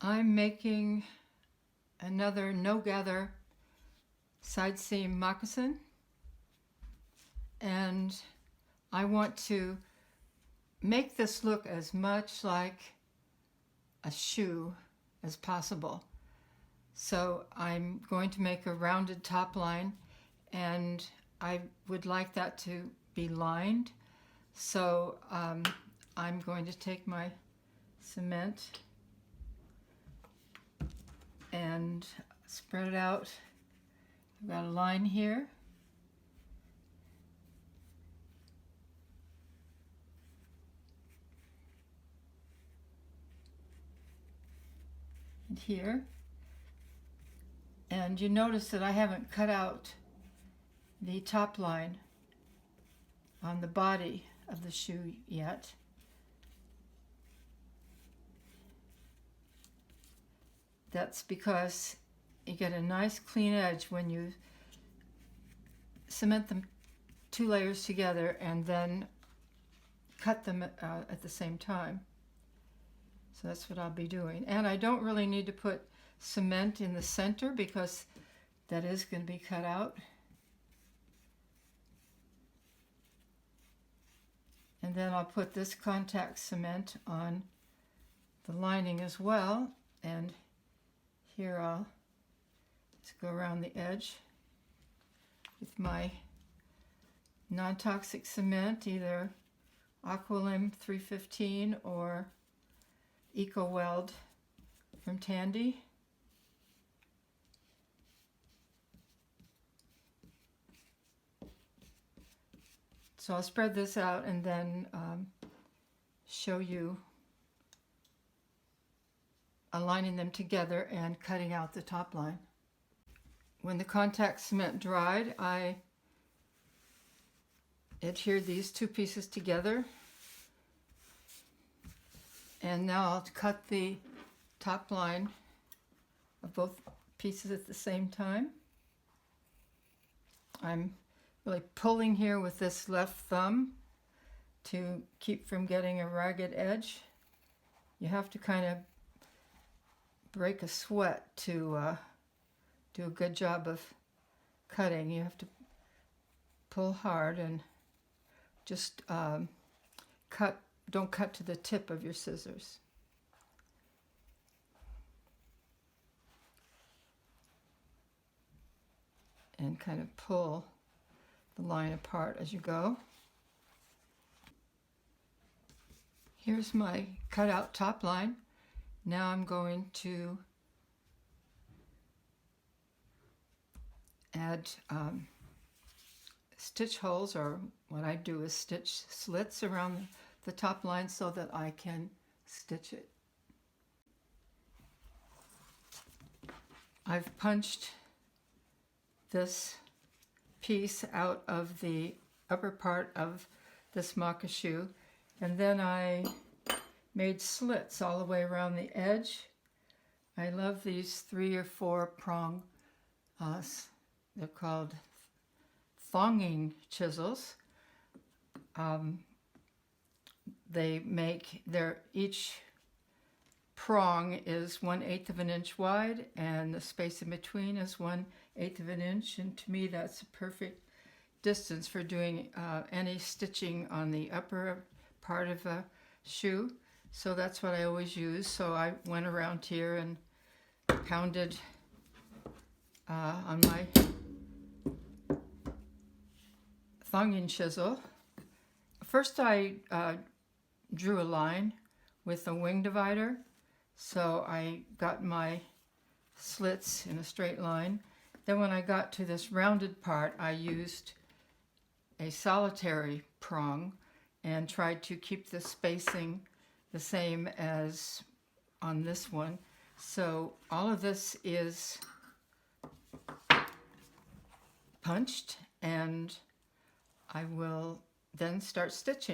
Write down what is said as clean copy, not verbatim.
I'm making another no-gather side seam moccasin, and I want to make this look as much like a shoe as possible. So I'm going to make a rounded top line, and I would like that to be lined. So I'm going to take my cement and spread it out. I've got a line here. And here. And you notice that I haven't cut out the top line on the body of the shoe yet. That's because you get a nice clean edge when you cement them 2 layers together and then cut them at the same time. So that's what I'll be doing. And I don't really need to put cement in the center because that is going to be cut out. And then I'll put this contact cement on the lining as well. And here I'll just go around the edge with my non-toxic cement, either Aqualim 315 or Eco Weld from Tandy. So I'll spread this out and then show you aligning them together and cutting out the top line. When the contact cement dried, I adhered these 2 pieces together, and now I'll cut the top line of both pieces at the same time. I'm really pulling here with this left thumb to keep from getting a ragged edge. You have to kind of break a sweat to do a good job of cutting. You have to pull hard and just don't cut to the tip of your scissors. And kind of pull the line apart as you go. Here's my cut out top line. Now I'm going to add stitch holes, or what I do is stitch slits around the top line so that I can stitch it. I've punched this piece out of the upper part of this moccaSHOE, and then I made slits all the way around the edge. I love these 3 or 4 prong, they're called thonging chisels. Each prong is 1/8 of an inch wide, and the space in between is 1/8 of an inch, and to me that's a perfect distance for doing any stitching on the upper part of a shoe. So that's what I always use. So I went around here and pounded on my thonging chisel. First I drew a line with a wing divider, so I got my slits in a straight line. Then when I got to this rounded part, I used a solitary prong and tried to keep the spacing the same as on this one. So all of this is punched, and I will then start stitching.